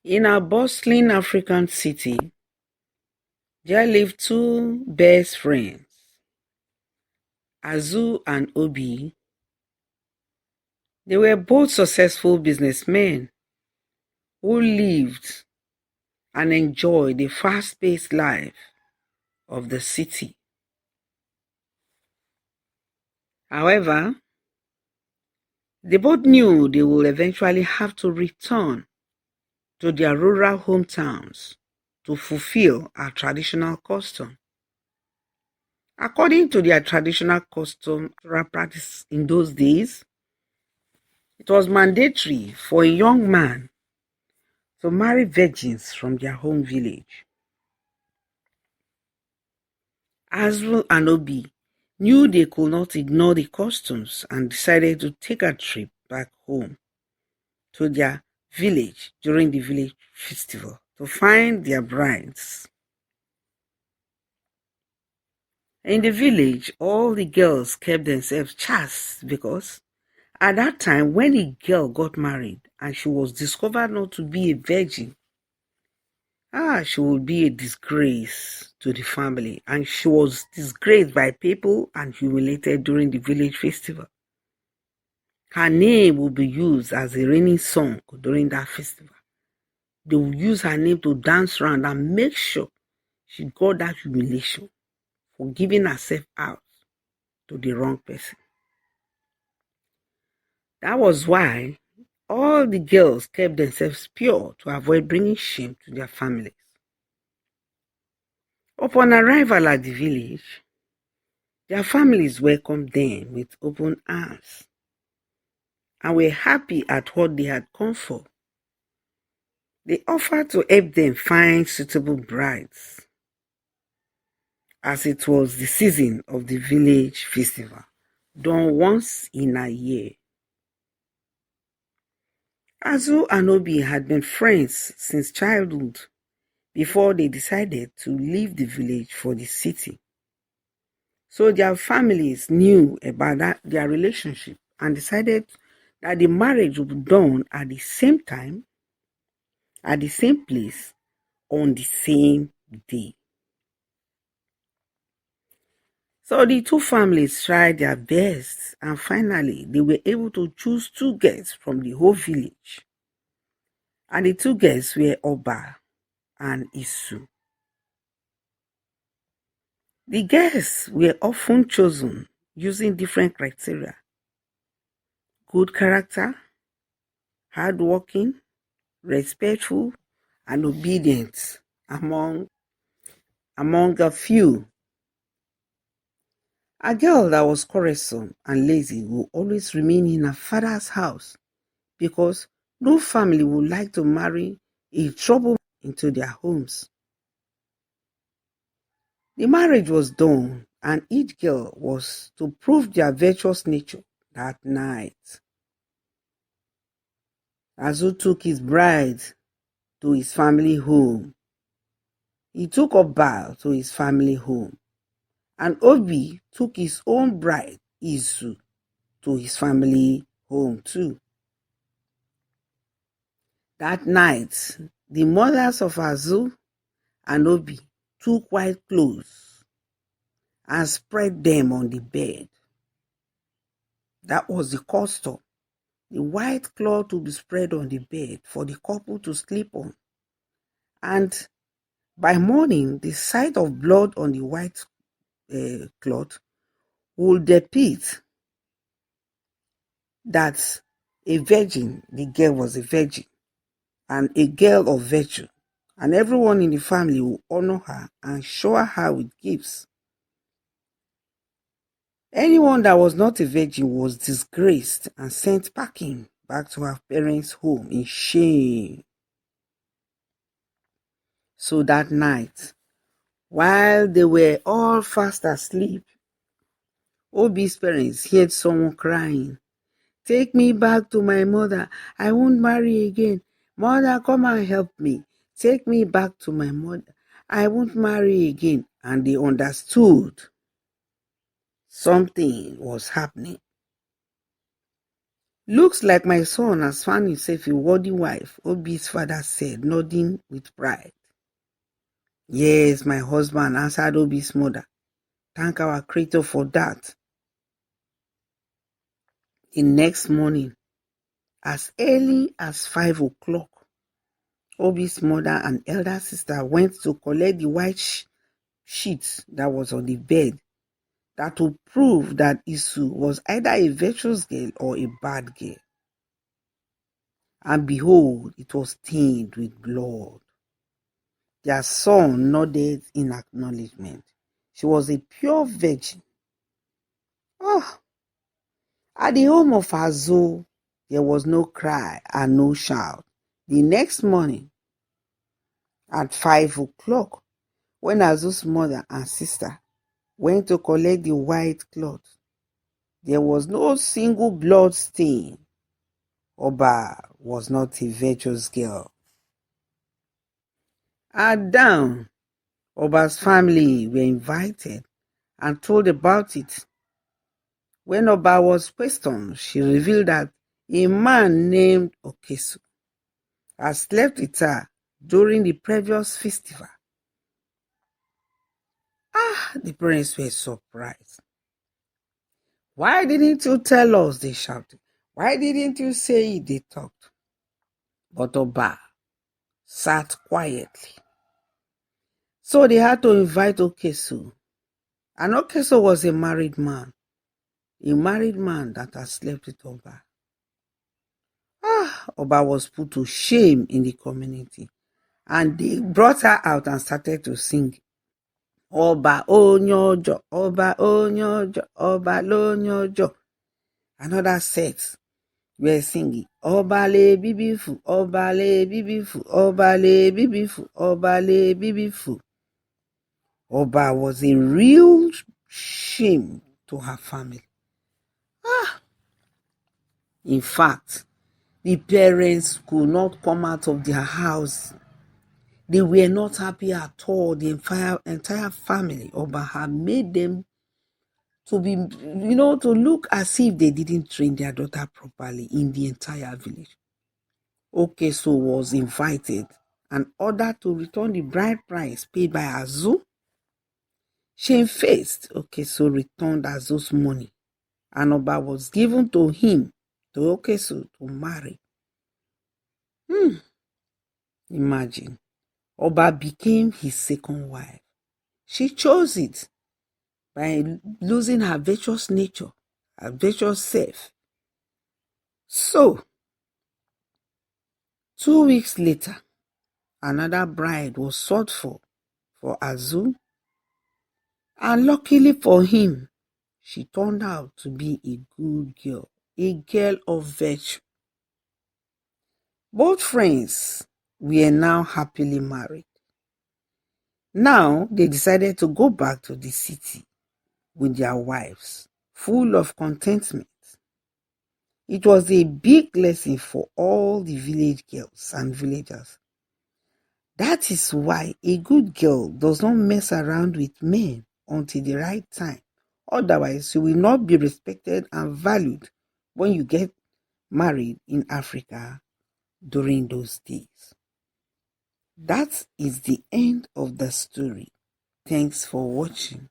In a bustling African city, there lived two best friends, Azu and Obi. They were both successful businessmen who lived and enjoyed the fast-paced life of the city. However, they both knew they would eventually have to return to their rural hometowns to fulfill a traditional custom. According to their traditional custom practice in those days, it was mandatory for a young man to marry virgins from their home village. Azul and Obi knew they could not ignore the customs and decided to take a trip back home to their village during the village festival to find their brides. In the village, all the girls kept themselves chaste because at that time, when a girl got married and she was discovered not to be a virgin, she would be a disgrace to the family, and she was disgraced by people and humiliated during the village festival. Her name would be used as a reigning song during that festival. They would use her name to dance around and make sure she got that humiliation for giving herself out to the wrong person. That was why all the girls kept themselves pure to avoid bringing shame to their families. Upon arrival at the village, their families welcomed them with open arms and were happy at what they had come for. They offered to help them find suitable brides, as it was the season of the village festival, done once in a year. Azu and Obi had been friends since childhood before they decided to leave the village for the city. So their families knew about their relationship and decided that the marriage would be done at the same time, at the same place, on the same day. So the two families tried their best, and finally they were able to choose two girls from the whole village. And the two girls were Oba and Isu. The girls were often chosen using different criteria: good character, hardworking, respectful, and obedient, among a few. A girl that was quarrelsome and lazy will always remain in her father's house because no family would like to marry a troublemaker into their homes. The marriage was done, and each girl was to prove their virtuous nature that night. Azu took his bride to his family home. He took Oba to his family home, and Obi took his own bride, Isu, to his family home too. That night, the mothers of Azu and Obi took white clothes and spread them on the bed. That was the custom. The white cloth to be spread on the bed for the couple to sleep on. And by morning, the sight of blood on the white cloth will depict that a virgin, the girl was a virgin, and a girl of virtue, and everyone in the family will honor her and shower her with gifts. Anyone that was not a virgin was disgraced and sent packing back to her parents' home in shame. So that night, while they were all fast asleep, Obi's parents heard someone crying, "Take me back to my mother. I won't marry again. Mother, come and help me. Take me back to my mother. I won't marry again." And they understood something was happening. Looks like my son has found himself a worthy wife, Obi's father said, nodding with pride. Yes, my husband, answered Obi's mother. Thank our Creator for that. The next morning, as early as 5 o'clock, Obi's mother and elder sister went to collect the white sheet that was on the bed that would prove that Isu was either a virtuous girl or a bad girl. And behold, it was stained with blood. Their son nodded in acknowledgement. She was a pure virgin. Oh, at the home of Azu, there was no cry and no shout. The next morning, at 5 o'clock, when Azu's mother and sister went to collect the white cloth, there was no single blood stain. Oba was not a virtuous girl. At dawn, Oba's family were invited and told about it. When Oba was questioned, she revealed that a man named Okesu had slept with her during the previous festival. The parents were surprised. Why didn't you tell us? They shouted. Why didn't you say it? They talked. But Oba sat quietly. So they had to invite Okesu. And Okesu was a married man that had slept with Oba. Oba was put to shame in the community. And they brought her out and started to sing. Oba onyojo, Oba onyojo, Oba lonyojo. Another set were singing. Obale bibifu, Obale bibifu, Obale bibifu, Obale bibifu. Oba was a real shame to her family. In fact, the parents could not come out of their house. They were not happy at all. The entire family, Oba had made them to be, to look as if they didn't train their daughter properly in the entire village. Okesu was invited and ordered to return the bride price paid by Azu. Shamefaced, Okesu returned Azu's money, and Oba was given to him, to Okesu, to marry. Imagine, Oba became his second wife. She chose it by losing her virtuous nature, her virtuous self. So, 2 weeks later, another bride was sought for Azu, and luckily for him, she turned out to be a good girl, a girl of virtue. Both friends were now happily married. Now they decided to go back to the city with their wives, full of contentment. It was a big lesson for all the village girls and villagers. That is why a good girl does not mess around with men until the right time. Otherwise, you will not be respected and valued when you get married in Africa during those days. That is the end of the story. Thanks for watching.